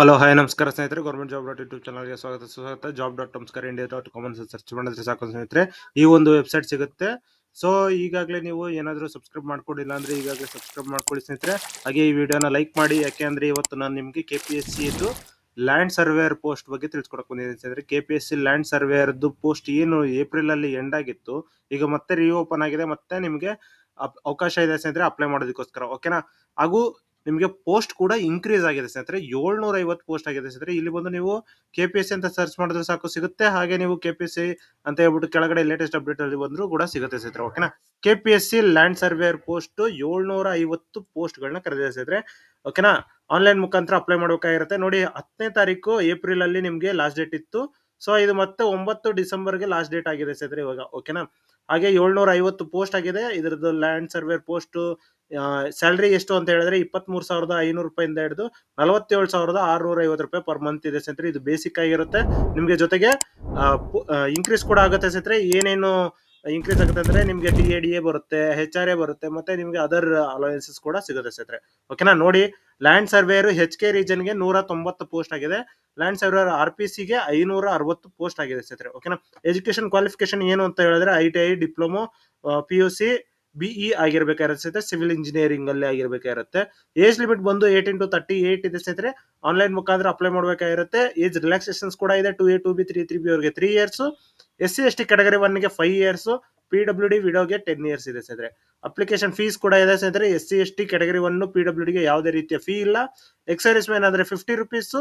Hello hi ನಮಸ್ಕಾರ ಸ್ನೇಹಿತರೆ, government job dot YouTube ಚಾನಲ್ಗೆ ಸುಸ್ವಾಗತ. ಜಾಬ್ ಡಾಟ್ ನಮಸ್ಕಾರ ಇಂಡಿಯಾ ಡಾಟ್ ಕಾಮನ್ ಸರ್ಚ್ ಮಾಡಿದ್ರೆ ಸಾಕು ಸ್ನೇಹಿತರೆ, ಈ ಒಂದು ವೆಬ್ಸೈಟ್ ಸಿಗುತ್ತೆ. ಸೊ ಈಗಾಗಲೇ ನೀವು ಏನಾದರೂ ಸಬ್ಸ್ಕ್ರೈಬ್ ಮಾಡ್ಕೊಂಡಿಲ್ಲ ಅಂದ್ರೆ ಈಗಾಗಲೇ ಸಬ್ಸ್ಕ್ರೈಬ್ ಮಾಡ್ಕೊಳ್ಳಿ ಸ್ನೇಹಿತರೆ. ಹಾಗೆ ಈ ವಿಡಿಯೋನ ಲೈಕ್ ಮಾಡಿ, ಯಾಕೆ ಅಂದ್ರೆ ಇವತ್ತು ನಾನು ನಿಮಗೆ KPSC ಇದು ಲ್ಯಾಂಡ್ ಸರ್ವೇಯರ್ ಪೋಸ್ಟ್ ಬಗ್ಗೆ ತಿಳಿಸ್ಕೊಡಕ್ ಬಂದಿದ್ದೀನಿ ಸ್ನೇಹಿತರೆ. KPSC ಲ್ಯಾಂಡ್ ಸರ್ವೇಯರ್ದು ಪೋಸ್ಟ್ ಏನು ಏಪ್ರಿಲ್ ಅಲ್ಲಿ ಎಂಡ್ ಆಗಿತ್ತು, ಈಗ ಮತ್ತೆ ರಿಓಪನ್ ಆಗಿದೆ, ಮತ್ತೆ ನಿಮಗೆ ಅವಕಾಶ ಇದೆ ಸ್ನೇಹಿತರೆ ಅಪ್ಲೈ ಮಾಡೋದಕ್ಕೋಸ್ಕರ, ಓಕೆನಾ. ಹಾಗೂ ನಿಮಗೆ ಪೋಸ್ಟ್ ಕೂಡ ಇನ್ಕ್ರೀಸ್ ಆಗಿದೆ ಸ್ನೇಹಿತರೆ, 750 ಪೋಸ್ಟ್ ಆಗಿದೆ ಸ್ನೇಹಿತರೆ. ಇಲ್ಲಿ ಬಂದು ನೀವು KPSC ಅಂತ ಸರ್ಚ್ ಮಾಡಿದ್ರೆ ಸಾಕು ಸಿಗುತ್ತೆ. ಹಾಗೆ ನೀವು KPSC ಅಂತ ಹೇಳ್ಬಿಟ್ಟು ಕೆಳಗಡೆ ಲೇಟೆಸ್ಟ್ ಅಪ್ಡೇಟ್ ಅಲ್ಲಿ ಬಂದ್ರು ಕೂಡ ಸಿಗುತ್ತೆ ಸ್ನೇಹಿತರೆ, ಓಕೆನಾ. KPSC land surveyor post 750 post ಗಳನ್ನ ಕರೆದಿದೆ ಸ್ನೇಹಿತರೆ, ಓಕೆನಾ. ಆನ್ಲೈನ್ ಮುಖಾಂತರ ಅಪ್ಲೈ ಮಾಡಬೇಕಾಗಿರುತ್ತೆ. ನೋಡಿ, 10ನೇ ತಾರೀಕು ಏಪ್ರಿಲ್ ಅಲ್ಲಿ ನಿಮ್ಗೆ ಲಾಸ್ಟ್ ಡೇಟ್ ಇತ್ತು. ಸೊ ಇದು ಮತ್ತೆ 9 ಡಿಸೆಂಬರ್ಗೆ ಲಾಸ್ಟ್ ಡೇಟ್ ಆಗಿದೆ ಸ್ನೇಹಿತರೆ ಇವಾಗ, ಓಕೆನಾ. ಹಾಗೆ 750 ಪೋಸ್ಟ್ ಆಗಿದೆ ಇದ್ರದ್ದು ಲ್ಯಾಂಡ್ ಸರ್ವೇರ್ ಪೋಸ್ಟ್. ಸ್ಯಾಲರಿ ಎಷ್ಟು ಅಂತ ಹೇಳಿದ್ರೆ 23,500 ರೂಪಾಯಿಂದ ಹಿಡಿದು 47,650 ರೂಪಾಯಿ ಪರ್ ಮಂತ್ ಇದೆ ಸ್ನೇಹಿತರೆ. ಇದು ಬೇಸಿಕ್ ಆಗಿರುತ್ತೆ. ನಿಮ್ಗೆ ಜೊತೆಗೆ ಇನ್ಕ್ರೀಸ್ ಕೂಡ ಆಗುತ್ತೆ ಸ್ನೇಹಿತರೆ. ಏನೇನು ಇನ್ಕ್ರೀಸ್ ಆಗುತ್ತೆ ಅಂದ್ರೆ ನಿಮ್ಗೆ TADA ಬರುತ್ತೆ, HRA ಬರುತ್ತೆ, ಮತ್ತೆ ನಿಮ್ಗೆ ಅದರ್ ಅಲವೆನ್ಸಸ್ ಕೂಡ ಸಿಗುತ್ತೆ ಸ್ನೇಹಿತರೆ, ಓಕೆನಾ. ನೋಡಿ, ಲ್ಯಾಂಡ್ ಸರ್ವೇಯರ್ HK ರೀಜನ್ಗೆ 190 ಪೋಸ್ಟ್ ಆಗಿದೆ. ಲ್ಯಾಂಡ್ ಸರ್ವೇಯರ್ RPCಗೆ 560 ಪೋಸ್ಟ್ ಆಗಿದೆ ಸ್ನೇಹಿತರೆ, ಓಕೆನಾ. ಎಜುಕೇಶನ್ ಕ್ವಾಲಿಫಿಕೇಶನ್ ಏನು ಅಂತ ಹೇಳಿದ್ರೆ ITI, ಡಿಪ್ಲೊಮೊ, PUC, BE ಆಗಿರ್ಬೇಕಾಗಿರುತ್ತೆ. ಸಿವಿಲ್ ಇಂಜಿನಿಯರಿಂಗ್ ಅಲ್ಲಿ ಆಗಿರ್ಬೇಕಾಗಿರುತ್ತೆ. ಏಜ್ ಲಿಮಿಟ್ ಬಂದು 18 to 38 ಇದೆ ಸ್ನೇಹಿತರೆ. ಆನ್ಲೈನ್ ಮುಖಾಂತರ ಅಪ್ಲೈ ಮಾಡಬೇಕಾಗಿರುತ್ತೆ. ಏಜ್ ರಿಲ್ಯಾಕ್ಸೇಷನ್ಸ್ ಕೂಡ ಇದೆ. 2A, 2B, 3B ಅವರಿಗೆ 3 ಇಯರ್ಸ್, SC ST ಕ್ಯಾಟಗರಿ 1ಗೆ 5 ಇಯರ್ಸ್, PWD ವಿಡೋಗೆ 10 ಇಯರ್ಸ್ ಇದೆ ಸ್ನೇಹಿತರೆ. ಅಪ್ಲಿಕೇಶನ್ ಫೀಸ್ ಕೂಡ ಇದೆ ಸ್ನೇಹಿತರೆ. SC ST ಕ್ಯಾಟಗರಿ 1 PWDಗೆ ಯಾವುದೇ ರೀತಿಯ ಫೀ ಇಲ್ಲ. ಎಕ್ಸರ್ವಿಸ್ ಮ್ಯಾನ್ ಆದ್ರೆ 50 ರುಪೀಸ್,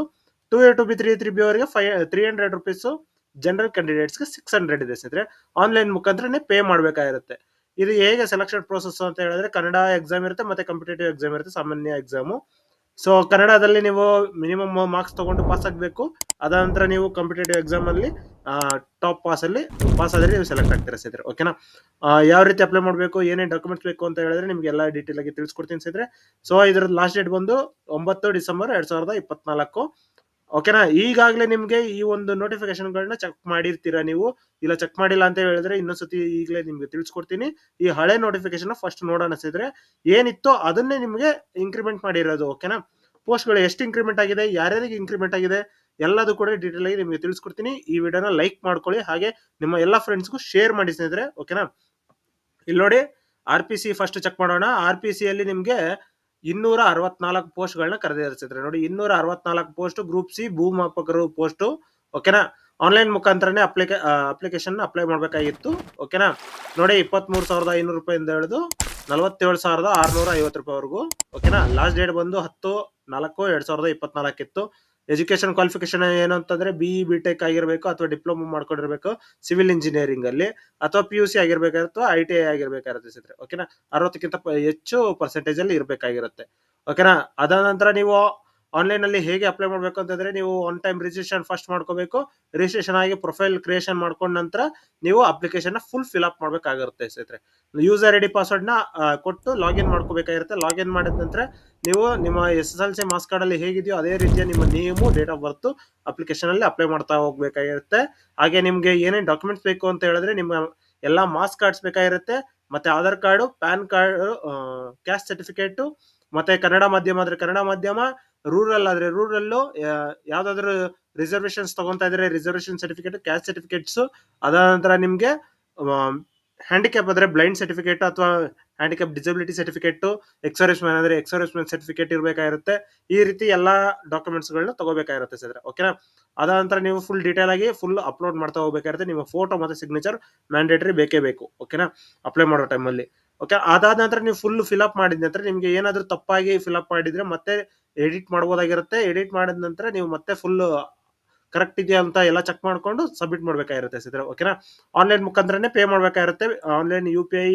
2A, 2B, 3B ಅವರಿಗೆ 300 ರುಪೀಸ್, ಜನರಲ್ ಕ್ಯಾಂಡಿಡೇಟ್ಸ್ಗೆ 600 ಇದೆ ಸ್ನೇಹಿತರೆ. ಆನ್ಲೈನ್ ಮುಖಾಂತರನೇ ಪೇ ಮಾಡಬೇಕಾಗಿರುತ್ತೆ. ಇದು ಹೇಗೆ ಸೆಲೆಕ್ಷನ್ ಪ್ರೋಸೆಸ್ ಅಂತ ಹೇಳಿದ್ರೆ, ಕನ್ನಡ ಎಕ್ಸಾಮ್ ಇರುತ್ತೆ, ಮತ್ತೆ ಕಾಂಪಿಟೇಟಿವ್ ಎಕ್ಸಾಮ್ ಇರುತ್ತೆ, ಸಾಮಾನ್ಯ ಎಕ್ಸಾಮು. ಸೊ ಕನ್ನಡದಲ್ಲಿ ನೀವು ಮಿನಿಮಮ್ ಮಾರ್ಕ್ಸ್ ತಗೊಂಡು ಪಾಸ್ ಆಗಬೇಕು. ಅದ ನಂತರ ನೀವು ಕಾಂಪಿಟೇಟಿವ್ ಎಕ್ಸಾಮ್ ಅಲ್ಲಿ ಟಾಪ್ ಪಾಸ್ ಆದ್ರೆ ನೀವು ಸೆಲೆಕ್ಟ್ ಆಗ್ತೀರಾ ಸ್ನೇಹಿತರೆ, ಓಕೆನಾ. ಯಾವ ರೀತಿ ಅಪ್ಲೈ ಮಾಡಬೇಕು, ಏನೇನು ಡಾಕ್ಯುಮೆಂಟ್ಸ್ ಬೇಕು ಅಂತ ಹೇಳಿದ್ರೆ ನಿಮ್ಗೆ ಎಲ್ಲ ಡೀಟೇಲ್ ಆಗಿ ತಿಳಿಸ್ಕೊಡ್ತೀನಿ ಸ್ನೇಹಿತರೆ. ಸೊ ಇದ್ರ ಲಾಸ್ಟ್ ಡೇಟ್ ಬಂದು 9 ಡಿಸೆಂಬರ್ 2024, ಓಕೆನಾ. ಈಗಾಗಲೇ ನಿಮ್ಗೆ ಈ ಒಂದು ನೋಟಿಫಿಕೇಶನ್ ಗಳನ್ನ ಚೆಕ್ ಮಾಡಿರ್ತೀರಾ ನೀವು. ಇಲ್ಲ ಚೆಕ್ ಮಾಡಿಲ್ಲ ಅಂತ ಹೇಳಿದ್ರೆ ಇನ್ನೊಂದ್ಸತಿ ಈಗಲೇ ನಿಮ್ಗೆ ತಿಳಿಸ್ಕೊಡ್ತೀನಿ. ಈ ಹಳೆ ನೋಟಿಫಿಕೇಶನ್ ಫಸ್ಟ್ ನೋಡೋಣ ಸ್ನೇಹಿತರೆ. ಏನಿತ್ತು ಅದನ್ನೇ ನಿಮ್ಗೆ ಇಂಕ್ರಿಮೆಂಟ್ ಮಾಡಿರೋದು, ಓಕೆನಾ. ಪೋಸ್ಟ್ ಗಳು ಎಷ್ಟು ಇಂಕ್ರಿಮೆಂಟ್ ಆಗಿದೆ, ಯಾರ್ಯಾರಿಗೆ ಇಂಕ್ರಿಮೆಂಟ್ ಆಗಿದೆ, ಎಲ್ಲದೂ ಕೂಡ ಡೀಟೇಲ್ ಆಗಿ ನಿಮ್ಗೆ ತಿಳಿಸ್ಕೊಡ್ತೀನಿ. ಈ ವಿಡಿಯೋನ ಲೈಕ್ ಮಾಡ್ಕೊಳ್ಳಿ, ಹಾಗೆ ನಿಮ್ಮ ಎಲ್ಲಾ ಫ್ರೆಂಡ್ಸ್ಗೂ ಶೇರ್ ಮಾಡಿ ಸ್ನೇಹಿತರೆ, ಓಕೆನಾ. ಇಲ್ಲಿ ನೋಡಿ, RPC ಫಸ್ಟ್ ಚೆಕ್ ಮಾಡೋಣ. RPC ಅಲ್ಲಿ ನಿಮ್ಗೆ 264 ಪೋಸ್ಟ್ ಗಳನ್ನ ಕರೆದಿರ್ಸಿದ್ರೆ ನೋಡಿ, 264 ಪೋಸ್ಟ್ ಗ್ರೂಪ್ C ಭೂಮಾಪಕರು ಪೋಸ್ಟ್, ಓಕೆನಾ. ಆನ್ಲೈನ್ ಮುಖಾಂತರನೇ ಅಪ್ಲಿಕೇಶನ್ ಅಪ್ಲೈ ಮಾಡಬೇಕಾಗಿತ್ತು, ಓಕೆನಾ. ನೋಡಿ, 23,500 ರೂಪಾಯಿಂದ ಹಿಡಿದು 47,650 ರೂಪಾಯಿವರೆಗೂ, ಓಕೆನಾ. ಲಾಸ್ಟ್ ಡೇಟ್ ಬಂದು 10/4/2024 ಇತ್ತು. ಎಜುಕೇಶನ್ ಕ್ವಾಲಿಫಿಕೇಶನ್ ಏನು ಅಂತಂದ್ರೆ BE BTech ಆಗಿರ್ಬೇಕು, ಅಥವಾ ಡಿಪ್ಲೊಮಾ ಮಾಡ್ಕೊಂಡಿರ್ಬೇಕು ಸಿವಿಲ್ ಇಂಜಿನಿಯರಿಂಗ್ ಅಲ್ಲಿ, ಅಥವಾ PUC ಆಗಿರ್ಬೇಕಾಗಿರುತ್ತೆ, ITI ಆಗಿರ್ಬೇಕಾಗಿರುತ್ತೆ ಸ್ನೇಹಿತರೆ, ಓಕೆನಾ. 60ಕ್ಕಿಂತ ಹೆಚ್ಚು ಪರ್ಸೆಂಟೇಜ್ ಅಲ್ಲಿ ಇರಬೇಕಾಗಿರುತ್ತೆ, ಓಕೆನಾ. ಅದಾದ ನಂತರ ನೀವು ಆನ್ಲೈನ್ ಅಲ್ಲಿ ಹೇಗೆ ಅಪ್ಲೈ ಮಾಡಬೇಕು ಅಂತಂದ್ರೆ, ನೀವು ಒನ್ ಟೈಮ್ ರಿಜಿಸ್ಟ್ರೇಷನ್ ಫಸ್ಟ್ ಮಾಡ್ಕೋಬೇಕು. ರಿಜಿಸ್ಟ್ರೇಷನ್ ಆಗಿ ಪ್ರೊಫೈಲ್ ಕ್ರಿಯೇಷನ್ ಮಾಡ್ಕೊಂಡ ನಂತರ ನೀವು ಅಪ್ಲಿಕೇಶನ್ ಫುಲ್ ಫಿಲ್ ಅಪ್ ಮಾಡ್ಬೇಕಾಗಿರುತ್ತೆ ಸ್ನೇಹಿತರೆ. ಯೂಸರ್ ID ಪಾಸ್ವರ್ಡ್ ನ ಕೊಟ್ಟು ಲಾಗಿನ್ ಮಾಡ್ಕೋಬೇಕಾಗಿರುತ್ತೆ. ಲಾಗಿನ್ ಮಾಡಿದ ನಂತರ ನೀವು ನಿಮ್ಮ SSLC ಮಾರ್ಕ್ಸ್ ಕಾರ್ಡ್ ಅಲ್ಲಿ ಹೇಗಿದೆಯೋ ಅದೇ ರೀತಿಯ ನಿಮ್ಮ name, date of birth application ಅಲ್ಲಿ ಅಪ್ಲೈ ಮಾಡ್ತಾ ಹೋಗ್ಬೇಕಾಗಿರುತ್ತೆ. ಹಾಗೆ ನಿಮ್ಗೆ ಏನೇನು ಡಾಕ್ಯುಮೆಂಟ್ಸ್ ಬೇಕು ಅಂತ ಹೇಳಿದ್ರೆ, ನಿಮ್ಮ ಎಲ್ಲಾ ಮಾರ್ಕ್ಸ್ ಕಾರ್ಡ್ಸ್ ಬೇಕಾಗಿರುತ್ತೆ, ಮತ್ತೆ Aadhaar card, PAN card, caste certificate, ಮತ್ತೆ ಕನ್ನಡ ಮಾಧ್ಯಮ ಆದ್ರೆ ಕನ್ನಡ ಮಾಧ್ಯಮ, ರೂರಲ್ ಆದ್ರೆ ರೂರಲ್, ಯಾವ್ದಾದ್ರು ರಿಸರ್ವೇಶನ್ಸ್ ತಗೊಂತಾ ಇದ್ರೆ ರಿಸರ್ವೇಶನ್ ಸರ್ಟಿಫಿಕೇಟ್, ಕ್ಯಾಸ್ಟ್ ಸರ್ಟಿಫಿಕೇಟ್ಸ್. ಅದಾದ ನಂತರ ನಿಮ್ಗೆ ಹ್ಯಾಂಡಿಕ್ಯಾಪ್ ಆದ್ರೆ ಬ್ಲೈಂಡ್ ಸರ್ಟಿಫಿಕೇಟ್, ಅಥವಾ handicap disability certificate, ex-service man ಆದ್ರೆ ಎಕ್ಸರ್ವಿಸ್ ಮ್ಯಾನ್ ಸರ್ಟಿಫಿಕೇಟ್ ಇರಬೇಕಾಗಿರುತ್ತೆ. ಈ ರೀತಿ ಎಲ್ಲಾ ಡಾಕ್ಯುಮೆಂಟ್ಸ್ ಗಳನ್ನ ತಗೋಬೇಕಾಗಿರುತ್ತೆ ಸರ್, ಓಕೆನಾ. ಅದಾದ ನಂತರ ನೀವು ಫುಲ್ ಡೀಟೇಲ್ ಆಗಿ ಫುಲ್ ಅಪ್ಲೋಡ್ ಮಾಡ್ತಾ ಹೋಗ್ಬೇಕಾಗಿರುತ್ತೆ. ನಿಮ್ಮ ಫೋಟೋ ಮತ್ತೆ ಸಿಗ್ನೇಚರ್ ಮ್ಯಾಂಡೇಟರಿ ಬೇಕೇ ಬೇಕು, ಓಕೆನಾ, ಅಪ್ಲೈ ಮಾಡೋ ಟೈಮಲ್ಲಿ, ಓಕೆ. ಅದಾದ ನಂತರ ನೀವು ಫುಲ್ ಫಿಲ್ ಅಪ್ ಮಾಡಿದ ನಂತರ ನಿಮ್ಗೆ ಏನಾದ್ರೂ ತಪ್ಪಾಗಿ ಫಿಲ್ ಅಪ್ ಮಾಡಿದ್ರೆ ಮತ್ತೆ ಎಡಿಟ್ ಮಾಡಬಹುದಾಗಿರುತ್ತೆ. ಎಡಿಟ್ ಮಾಡಿದ ನಂತರ ನೀವು ಮತ್ತೆ ಫುಲ್ ಕರೆಕ್ಟ್ ಇದೆಯಾ ಅಂತ ಎಲ್ಲ ಚೆಕ್ ಮಾಡ್ಕೊಂಡು ಸಬ್ಮಿಟ್ ಮಾಡ್ಬೇಕಾಗಿರುತ್ತೆ ಸ್ನೇಹಿತರೆ, ಓಕೆನಾ. ಆನ್ಲೈನ್ ಮುಖಾಂತರನೇ ಪೇ ಮಾಡ್ಬೇಕಾಗಿರುತ್ತೆ. ಆನ್ಲೈನ್ UPI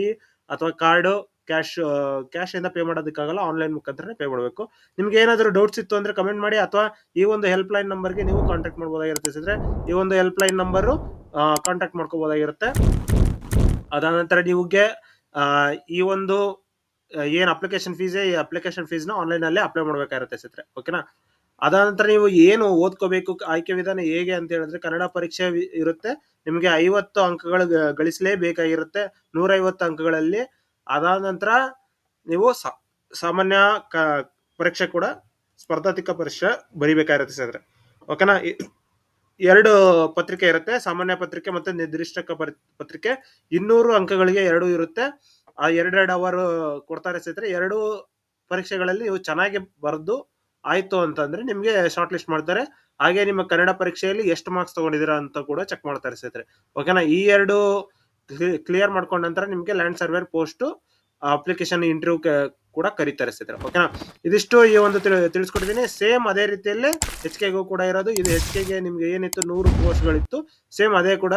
ಅಥವಾ ಕಾರ್ಡ್, ಕ್ಯಾಶ್ ಇಂದ ಪೇ ಮಾಡೋದಕ್ಕಾಗಲ್ಲ, ಆನ್ಲೈನ್ ಮುಖಾಂತರನೇ ಪೇ ಮಾಡಬೇಕು. ನಿಮ್ಗೆ ಏನಾದರೂ ಡೌಟ್ಸ್ ಇತ್ತು ಅಂದ್ರೆ ಕಮೆಂಟ್ ಮಾಡಿ, ಅಥವಾ ಈ ಒಂದು ಹೆಲ್ಪ್ ಲೈನ್ ನಂಬರ್ಗೆ ನೀವು ಕಾಂಟ್ಯಾಕ್ಟ್ ಮಾಡಬಹುದಾಗಿರುತ್ತೆ ಸ್ನೇಹಿತರೆ. ಈ ಒಂದು ಹೆಲ್ಪ್ ಲೈನ್ ನಂಬರ್ ಕಾಂಟ್ಯಾಕ್ಟ್ ಮಾಡ್ಕೋಬಹುದಾಗಿರುತ್ತೆ. ಅದಾದ ನಂತರ ನಿಮಗೆ ಈ ಒಂದು ಏನ್ ಅಪ್ಲಿಕೇಶನ್ ಫೀಸ್, ಈ ಅಪ್ಲಿಕೇಶನ್ ಫೀಸ್ ನ ಆನ್ಲೈನ್ ಅಲ್ಲೇ ಅಪ್ಲೈ ಮಾಡ್ಬೇಕಾಗಿರುತ್ತೆ ಸ್ನೇಹಿತರೆ, ಓಕೆನಾ. ಅದಾದ ನಂತರ ನೀವು ಏನು ಓದ್ಕೋಬೇಕು, ಆಯ್ಕೆ ವಿಧಾನ ಹೇಗೆ ಅಂತ ಹೇಳಿದ್ರೆ, ಕನ್ನಡ ಪರೀಕ್ಷೆ ಇರುತ್ತೆ. ನಿಮಗೆ 50 ಅಂಕಗಳು ಗಳಿಸಲೇಬೇಕಾಗಿರುತ್ತೆ, 150 ಅಂಕಗಳಲ್ಲಿ. ಅದಾದ ನಂತರ ನೀವು ಸಾಮಾನ್ಯ ಪರೀಕ್ಷೆ ಕೂಡ ಸ್ಪರ್ಧಾತ್ಮಕ ಪರೀಕ್ಷೆ ಬರಿಬೇಕಾಗಿರುತ್ತೆ ಸ್ನೇಹಿತರೆ. ಓಕೆನಾ. ಎರಡು ಪತ್ರಿಕೆ ಇರುತ್ತೆ, ಸಾಮಾನ್ಯ ಪತ್ರಿಕೆ ಮತ್ತೆ ನಿರ್ದಿಷ್ಟಕ ಪತ್ರಿಕೆ. 200 ಅಂಕಗಳಿಗೆ ಎರಡು ಇರುತ್ತೆ. ಆ 2 ಅವರ್ ಕೊಡ್ತಾರೆ ಸ್ನೇಹಿತರೆ. ಎರಡು ಪರೀಕ್ಷೆಗಳಲ್ಲಿ ನೀವು ಚೆನ್ನಾಗಿ ಬರೆದು ಆಯ್ತು ಅಂತಂದ್ರೆ ನಿಮ್ಗೆ ಶಾರ್ಟ್ ಲಿಸ್ಟ್ ಮಾಡ್ತಾರೆ. ಹಾಗೆ ನಿಮ್ಮ ಕನ್ನಡ ಪರೀಕ್ಷೆಯಲ್ಲಿ ಎಷ್ಟು ಮಾರ್ಕ್ಸ್ ತಗೊಂಡಿದ್ದೀರಾ ಅಂತ ಕೂಡ ಚೆಕ್ ಮಾಡ್ತಾರೆ ಸ್ನೇಹಿತರೆ. ಓಕೆನಾ. ಈ ಎರಡು ಕ್ಲಿಯರ್ ಮಾಡ್ಕೊಂಡ ನಂತರ ನಿಮ್ಗೆ land surveyor post application interview ಕೂಡ ಕರೀತಾರೆ ಸ್ನೇಹಿತರೆ. ಓಕೆನಾ. ಇದಿಷ್ಟು ಈ ಒಂದು ತಿಳಿಸ್ಕೊಟ್ಟಿದ್ದೀನಿ. ಸೇಮ್ ಅದೇ ರೀತಿಯಲ್ಲೇ HK ಕೂಡ ಇರೋದು. ಇದು HK ನಿಮ್ಗೆ ಏನಿತ್ತು 100 ಪೋಸ್ಟ್ಗಳಿತ್ತು, ಸೇಮ್ ಅದೇ ಕೂಡ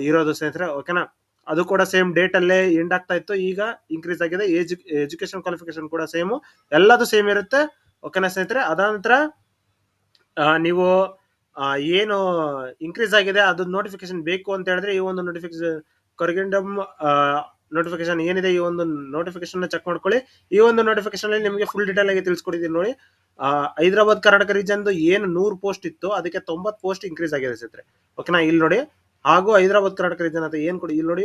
ಇರೋದು ಸ್ನೇಹಿತರೆ. ಓಕೆನಾ. ಅದು ಕೂಡ ಸೇಮ್ ಡೇಟ್ ಅಲ್ಲೇ ಎಂಡ್ ಆಗ್ತಾ ಇತ್ತು, ಈಗ ಇನ್ಕ್ರೀಸ್ ಆಗಿದೆ. ಎಜುಕೇಶನ್ ಕ್ವಾಲಿಫಿಕೇಶನ್ ಕೂಡ ಸೇಮ್, ಎಲ್ಲದು ಸೇಮ್ ಇರುತ್ತೆ. ಓಕೆನಾ ಸ್ನೇಹಿತರೆ. ಅದಾನಂತರ ನೀವು ಏನು ಇನ್ಕ್ರೀಸ್ ಆಗಿದೆ ಅದು ನೋಟಿಫಿಕೇಶನ್ ಬೇಕು ಅಂತ ಹೇಳಿದ್ರೆ ಈ ಒಂದು ನೋಟಿಫಿಕೇಶನ್ ಕರ್ಗೆಂಡಮ್ ನೋಟಿಫಿಕೇಶನ್ ಏನಿದೆ ಈ ಒಂದು ನೋಟಿಫಿಕೇಶನ್ ಚೆಕ್ ಮಾಡ್ಕೊಳ್ಳಿ. ಈ ಒಂದು ನೋಟಿಫಿಕೇಶನ್ ಅಲ್ಲಿ ನಿಮಗೆ ಫುಲ್ ಡೀಟೇಲ್ ಆಗಿ ತಿಳಿಸ್ಕೊಟ್ಟಿದ್ದೀನಿ ನೋಡಿ. ಹೈದರಾಬಾದ್ ಕರ್ನಾಟಕ ರೀಜನ್ ಏನು 100 ಪೋಸ್ಟ್ ಇತ್ತು ಅದಕ್ಕೆ 90 ಪೋಸ್ಟ್ ಇನ್ಕ್ರೀಸ್ ಆಗಿದೆ ಸ್ನೇಹಿತರೆ. ಓಕೆನಾ. ಇಲ್ಲಿ ನೋಡಿ. ಹಾಗೂ ಹೈದರಾಬಾದ್ ಕರ್ನಾಟಕ ರೀಜನ್ ಅಂತ ಏನ್ ಕೊಡಿ ಇಲ್ಲಿ ನೋಡಿ,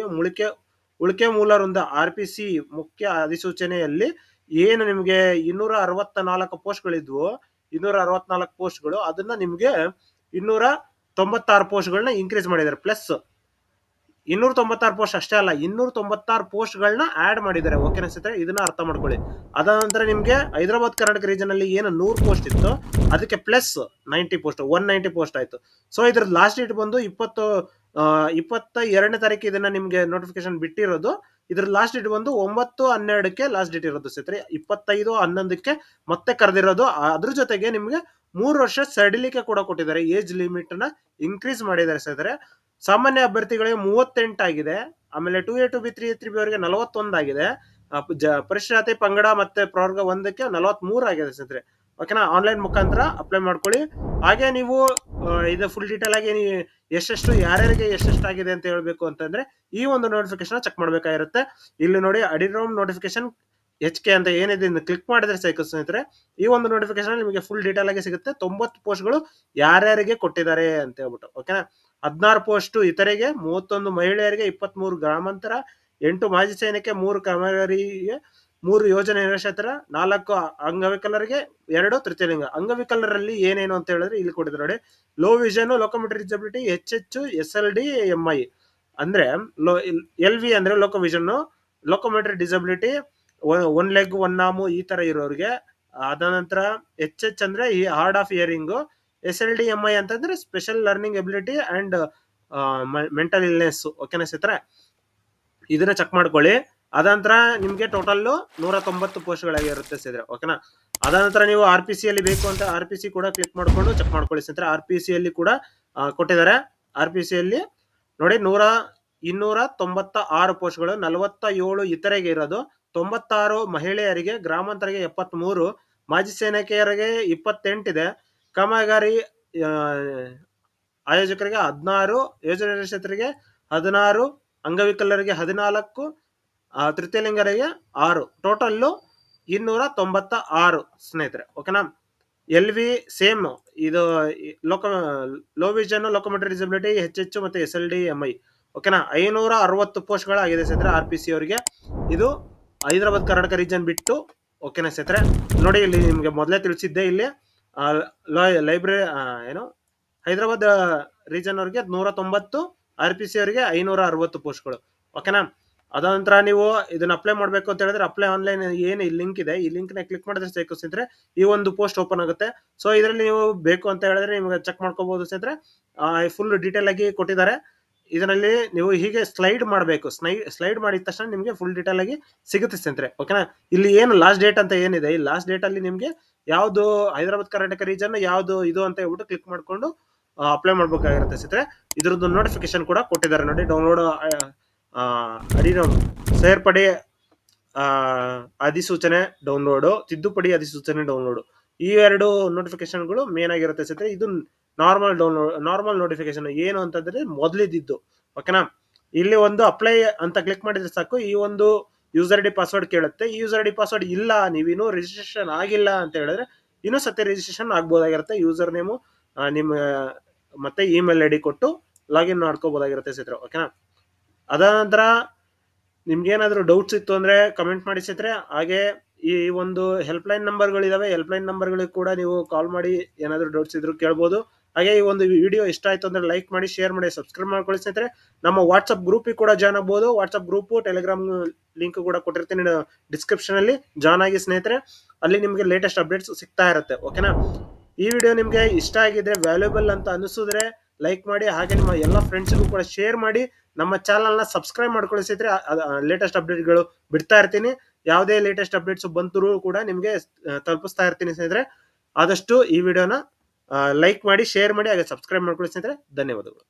ಉಳಿಕೆ ಮೂಲ ವೃಂದ RPC ಮುಖ್ಯ ಅಧಿಸೂಚನೆಯಲ್ಲಿ ಏನು ನಿಮ್ಗೆ 264 ಪೋಸ್ಟ್ಗಳಿದ್ವು, 264 ಪೋಸ್ಟ್ಗಳು, ಅದನ್ನ ನಿಮ್ಗೆ 296 ಪೋಸ್ಟ್ಗಳನ್ನ ಇನ್ಕ್ರೀಸ್ ಮಾಡಿದ್ದಾರೆ. ಪ್ಲಸ್ 296 ಪೋಸ್ಟ್ ಅಷ್ಟೇ ಅಲ್ಲ, 296 ಪೋಸ್ಟ್ಗಳನ್ನ ಆಡ್ ಮಾಡಿದ್ದಾರೆ. ಓಕೆನಾ ಸ್ನೇಹಿತರೆ. ಇದನ್ನ ಅರ್ಥ ಮಾಡ್ಕೊಳ್ಳಿ. ಅದ ನಂತರ ನಿಮ್ಗೆ ಹೈದರಾಬಾದ್ ಕರ್ನಾಟಕ ರೀಜನ್ ಅಲ್ಲಿ ಏನು 100 ಪೋಸ್ಟ್ ಇತ್ತು ಅದಕ್ಕೆ ಪ್ಲಸ್ 90 ಪೋಸ್ಟ್ 190 ಪೋಸ್ಟ್ ಆಯ್ತು. ಸೊ ಇದ್ರ ಲಾಸ್ಟ್ ಡೇಟ್ ಬಂದು 22ನೇ ತಾರೀಕು ಇದನ್ನ ನಿಮ್ಗೆ ನೋಟಿಫಿಕೇಶನ್ ಬಿಟ್ಟಿರೋದು. ಇದ್ರ ಲಾಸ್ಟ್ ಡೇಟ್ ಬಂದು 9/12ಕ್ಕೆ ಲಾಸ್ಟ್ ಡೇಟ್ ಇರೋದು ಸ್ನೇಹಿತರೆ. 25/11ಕ್ಕೆ ಮತ್ತೆ ಕರೆದಿರೋದು. ಅದ್ರ ಜೊತೆಗೆ ನಿಮ್ಗೆ 3 ವರ್ಷ ಸಡಿಲಿಕೆ ಕೂಡ ಕೊಟ್ಟಿದ್ದಾರೆ. ಏಜ್ ಲಿಮಿಟ್ ನ ಇನ್ಕ್ರೀಸ್ ಮಾಡಿದ್ದಾರೆ ಸ್ನೇಹಿತರೆ. ಸಾಮಾನ್ಯ ಅಭ್ಯರ್ಥಿಗಳಿಗೆ 38 ಆಗಿದೆ. ಆಮೇಲೆ 2A 2B 3A 3B ಅವರಿಗೆ 41 ಆಗಿದೆ. ಪರಿಶಿಷ್ಟ ಪಂಗಡ ಮತ್ತೆ ಪ್ರವರ್ಗ 1ಕ್ಕೆ 43 ಆಗಿದೆ ಸ್ನೇಹಿತರೆ. ಓಕೆನಾ. ಆನ್ಲೈನ್ ಮುಖಾಂತರ ಅಪ್ಲೈ ಮಾಡ್ಕೊಳ್ಳಿ. ಹಾಗೆ ನೀವು ಇದು ಫುಲ್ ಡೀಟೇಲ್ ಆಗಿ ಎಷ್ಟೆಷ್ಟು ಯಾರ್ಯಾರಿಗೆ ಎಷ್ಟೆಷ್ಟು ಆಗಿದೆ ಅಂತ ಹೇಳ್ಬೇಕು ಅಂತಂದ್ರೆ ಈ ಒಂದು ನೋಟಿಫಿಕೇಶನ್ ಚೆಕ್ ಮಾಡ್ಬೇಕಾಗಿರುತ್ತೆ. ಇಲ್ಲಿ ನೋಡಿ ಅಡಿರೋಮ್ ನೋಟಿಫಿಕೇಶನ್ HK ಅಂತ ಏನಿದೆ ಕ್ಲಿಕ್ ಮಾಡಿದ್ರೆ ಸಾಕು ಸ್ನೇಹಿತರೆ. ಈ ಒಂದು ನೋಟಿಫಿಕೇಶನ್ ನಿಮಗೆ ಫುಲ್ ಡೀಟೇಲ್ ಆಗಿ ಸಿಗುತ್ತೆ. 90 ಪೋಸ್ಟ್ಗಳು ಯಾರ್ಯಾರಿಗೆ ಕೊಟ್ಟಿದ್ದಾರೆ ಅಂತ ಹೇಳ್ಬಿಟ್ಟು. ಓಕೆನಾ. 16 ಪೋಸ್ಟ್ ಇತರಿಗೆ, 31 ಮಹಿಳೆಯರಿಗೆ, 23 ಗ್ರಾಮಾಂತರ, 8 ಮಾಜಿ ಸೈನಿಕ, 3 ಕಾಮಗಾರಿಗೆ, 3 ಯೋಜನೆ ನಿರಾಶ್ರಿತರ, 4 ಅಂಗವಿಕಲರಿಗೆ, 2 ತೃತೀಯಲಿಂಗ. ಅಂಗವಿಕಲರಲ್ಲಿ ಏನೇನು ಅಂತ ಹೇಳಿದ್ರೆ ಇಲ್ಲಿ ಕೊಟ್ಟಿದ್ರು ನೋಡಿ. Low vision, locomotory disability, HH, SLD, MI ಅಂದ್ರೆ LV ಅಂದ್ರೆ loco vision, locomotory disability, 1 leg 1 arm ಈ ತರ ಇರೋರಿಗೆ. ಅದ ನಂತರ HH ಅಂದ್ರೆ ಈ hard of hearing, SLD MI ಅಂತಂದ್ರೆ special learning ability and mental illness. ಓಕೆನಾ ಸ್ನೇಹಿತರೆ. ಇದನ್ನ ಚೆಕ್ ಮಾಡ್ಕೊಳ್ಳಿ. ಅದಂತರ ನಿಮ್ಗೆ ಟೋಟಲ್ 190 ಪೋಸ್ಟ್ಗಳಾಗಿರುತ್ತೆ ಸ್ನೇಹಿತರೆ. ಓಕೆನಾ. ಅದಾನಂತರ ನೀವು RPC ಅಲ್ಲಿ ಬೇಕು ಅಂತ RPC ಕೂಡ ಕ್ಲಿಕ್ ಮಾಡ್ಕೊಂಡು ಚೆಕ್ ಮಾಡ್ಕೊಳ್ಳಿ ಸ್ನೇಹಿತರೆ. RPC ಅಲ್ಲಿ ಕೂಡ ಕೊಟ್ಟಿದ್ದಾರೆ. RPC ಅಲ್ಲಿ ನೋಡಿ 296 ಪೋಸ್ಟ್ಗಳು, 47 ಇತರೆಗೆ ಇರೋದು, 96 ಮಹಿಳೆಯರಿಗೆ, ಗ್ರಾಮಾಂತರಿಗೆ 73, ಮಾಜಿ ಸೈನಿಕರಿಗೆ 28 ಇದೆ, ಕಾಮಗಾರಿ ಆಯೋಜಕರಿಗೆ 16, ಯೋಜನೆ ನಿರಾಶ್ರಿತರಿಗೆ 16, ಅಂಗವಿಕಲರಿಗೆ 14, ತೃತೀಯಲಿಂಗರಿಗೆ 6, ಟೋಟಲ್ 296 ಸ್ನೇಹಿತರೆ. ಓಕೆನಾ. LV ಸೇಮ್ ಇದು low vision, locomotory disability, HH ಮತ್ತೆ SLD MI. ಓಕೆನಾ. 560 ಪೋಸ್ಟ್ಗಳಾಗಿದೆ ಸ್ನೇಹಿತರೆ RPC ಅವರಿಗೆ. ಇದು ಹೈದರಾಬಾದ್ ಕರ್ನಾಟಕ ರೀಜನ್ ಬಿಟ್ಟು. ಓಕೆನಾ ಸ್ನೇಹಿತರೆ. ನೋಡಿ ಇಲ್ಲಿ ನಿಮ್ಗೆ ಮೊದಲೇ ತಿಳಿಸಿದ್ದೆ, ಇಲ್ಲಿ ಲೈಬ್ರರಿ ಏನು ಹೈದರಾಬಾದ್ ರೀಜನ್ ಅವರಿಗೆ 190, RPC ಅವರಿಗೆ 560 ಪೋಸ್ಟ್ಗಳು. ಓಕೆನಾ. ಅದಾನಂತರ ನೀವು ಇದನ್ನ ಅಪ್ಲೈ ಮಾಡ್ಬೇಕು ಅಂತ ಹೇಳಿದ್ರೆ ಅಪ್ಲೈ ಆನ್ಲೈನ್ ಏನು ಈ ಲಿಂಕ್ ಇದೆ, ಈ ಲಿಂಕ್ ನ ಕ್ಲಿಕ್ ಮಾಡಿದ್ರೆ ಸಾಕು ಸ್ನೇಹಿತರೆ, ಈ ಒಂದು ಪೋಸ್ಟ್ ಓಪನ್ ಆಗುತ್ತೆ. ಸೊ ಇದರಲ್ಲಿ ನೀವು ಬೇಕು ಅಂತ ಹೇಳಿದ್ರೆ ನಿಮ್ಗೆ ಚೆಕ್ ಮಾಡ್ಕೋಬಹುದು ಸ್ನೇಹಿತರೆ. ಫುಲ್ ಡೀಟೇಲ್ ಆಗಿ ಕೊಟ್ಟಿದ್ದಾರೆ. ಇದರಲ್ಲಿ ನೀವು ಹೀಗೆ ಸ್ಲೈಡ್ ಮಾಡಬೇಕು. ಸ್ಲೈಡ್ ಮಾಡಿದ ತಕ್ಷಣ ನಿಮ್ಗೆ ಫುಲ್ ಡೀಟೇಲ್ ಆಗಿ ಸಿಗುತ್ತೆ ಸ್ನೇಹಿತರೆ. ಓಕೆನಾ. ಇಲ್ಲಿ ಏನು ಲಾಸ್ಟ್ ಡೇಟ್ ಅಂತ ಏನಿದೆ, ಈ ಲಾಸ್ಟ್ ಡೇಟ್ ಅಲ್ಲಿ ನಿಮ್ಗೆ ಯಾವ್ದು ಹೈದರಾಬಾದ್ ಕರ್ನಾಟಕ ರೀಜನ್ ಯಾವ್ದು ಇದು ಅಂತ ಹೇಳ್ಬಿಟ್ಟು ಕ್ಲಿಕ್ ಮಾಡ್ಕೊಂಡು ಅಪ್ಲೈ ಮಾಡ್ಬೇಕಾಗಿರುತ್ತೆ ಸ್ನೇಹಿತರೆ. ಇದ್ರದ್ದು ನೋಟಿಫಿಕೇಶನ್ ಕೂಡ ಕೊಟ್ಟಿದ್ದಾರೆ ನೋಡಿ. ಡೌನ್ಲೋಡ್ ಸೇರ್ಪಡೆ ಅಧಿಸೂಚನೆ ಡೌನ್ಲೋಡ್, ತಿದ್ದುಪಡಿ ಅಧಿಸೂಚನೆ ಡೌನ್ಲೋಡ್, ಈ 2 ನೋಟಿಫಿಕೇಶನ್ಗಳು ಮೇನ್ ಆಗಿರುತ್ತೆ ಸ್ನೇಹಿತರೆ. ಇದು ನಾರ್ಮಲ್ ನೋಟಿಫಿಕೇಶನ್ ಏನು ಅಂತಂದ್ರೆ ಮೊದಲಿದ್ದು. ಓಕೆನಾ. ಇಲ್ಲಿ ಒಂದು ಅಪ್ಲೈ ಅಂತ ಕ್ಲಿಕ್ ಮಾಡಿದ್ರೆ ಸಾಕು, ಈ ಒಂದು ಯೂಸರ್ ID ಪಾಸ್ವರ್ಡ್ ಕೇಳುತ್ತೆ. ಈ ಯೂಸರ್ ID ಪಾಸ್ವರ್ಡ್ ಇಲ್ಲ, ನೀವಿನ್ನೂ ರಿಜಿಸ್ಟ್ರೇಷನ್ ಆಗಿಲ್ಲ ಅಂತ ಹೇಳಿದ್ರೆ ಇನ್ನೂ ಸತ್ಯ ರಿಜಿಸ್ಟ್ರೇಷನ್ ಆಗ್ಬೋದಾಗಿರುತ್ತೆ. ಯೂಸರ್ ನೇಮು ನಿಮ್ಮ ಮತ್ತೆ ಇಮೇಲ್ ID ಕೊಟ್ಟು ಲಾಗಿನ್ ಮಾಡ್ಕೋಬಹುದಾಗಿರುತ್ತೆ ಸ್ನೇಹಿತರೆ. ಓಕೆನಾ. ಅದ ನಂತರ ನಿಮ್ಗೆ ಏನಾದ್ರು ಡೌಟ್ಸ್ ಇತ್ತು ಅಂದ್ರೆ ಕಮೆಂಟ್ ಮಾಡಿ ಸ್ನೇಹಿತರೆ. ಹಾಗೆ ಈ ಒಂದು ಹೆಲ್ಪ್ ಲೈನ್ ನಂಬರ್ಗಳಿದಾವೆ, ಹೆಲ್ಪ್ ಲೈನ್ ನಂಬರ್ಗಳಿಗೆ ಕೂಡ ನೀವು ಕಾಲ್ ಮಾಡಿ ಏನಾದ್ರು ಡೌಟ್ಸ್ ಇದ್ರು ಕೇಳ್ಬೋದು. ಹಾಗೆ ಈ ಒಂದು ವಿಡಿಯೋ ಇಷ್ಟ ಆಯ್ತು ಅಂದ್ರೆ ಲೈಕ್ ಮಾಡಿ, ಶೇರ್ ಮಾಡಿ, ಸಬ್ಸ್ಕ್ರೈಬ್ ಮಾಡ್ಕೊಳ್ಳಿ ಸ್ನೇಹಿತರೆ. ನಮ್ಮ ವಾಟ್ಸ್ಆಪ್ ಗ್ರೂಪ್ ಕೂಡ ಜಾಯ್ನ್ ಆಗ್ಬೋದು. ವಾಟ್ಸ್ಆಪ್ ಗ್ರೂಪ್, ಟೆಲಿಗ್ರಾಮ್ ಲಿಂಕ್ ಕೂಡ ಕೊಟ್ಟಿರ್ತೀನಿ ಡಿಸ್ಕ್ರಿಪ್ಷನ್ ಅಲ್ಲಿ. ಜಾಯ್ನ್ ಆಗಿ ಸ್ನೇಹಿತರೆ, ಅಲ್ಲಿ ನಿಮಗೆ ಲೇಟೆಸ್ಟ್ ಅಪ್ಡೇಟ್ಸ್ ಸಿಗ್ತಾ ಇರುತ್ತೆ. ಓಕೆನಾ? ಈ ವಿಡಿಯೋ ನಿಮಗೆ ಇಷ್ಟ ಆಗಿದ್ರೆ, ವ್ಯಾಲ್ಯೂಬಲ್ ಅಂತ ಅನಿಸಿದ್ರೆ ಲೈಕ್ ಮಾಡಿ, ಹಾಗೆ ನಿಮ್ಮ ಎಲ್ಲ ಫ್ರೆಂಡ್ಸ್ಗೂ ಕೂಡ ಶೇರ್ ಮಾಡಿ. ನಮ್ಮ ಚಾನಲ್ನ ಸಬ್ಸ್ಕ್ರೈಬ್ ಮಾಡ್ಕೊಳ್ಳಿ ಸ್ನೇಹಿತರೆ. ಲೇಟೆಸ್ಟ್ ಅಪ್ಡೇಟ್ಗಳು ಬಿಡ್ತಾ ಇರ್ತೀನಿ. ಯಾವುದೇ ಲೇಟೆಸ್ಟ್ ಅಪ್ಡೇಟ್ಸ್ ಬಂದರೂ ಕೂಡ ನಿಮಗೆ ತಲುಪಿಸ್ತಾ ಇರ್ತೀನಿ ಸ್ನೇಹಿತರೆ. ಆದಷ್ಟು ಈ ವಿಡಿಯೋನ ಲೈಕ್ ಮಾಡಿ, ಶೇರ್ ಮಾಡಿ, ಹಾಗೆ ಸಬ್ಸ್ಕ್ರೈಬ್ ಮಾಡ್ಕೊಳ್ಳಿ ಸ್ನೇಹಿತರೆ. ಧನ್ಯವಾದಗಳು.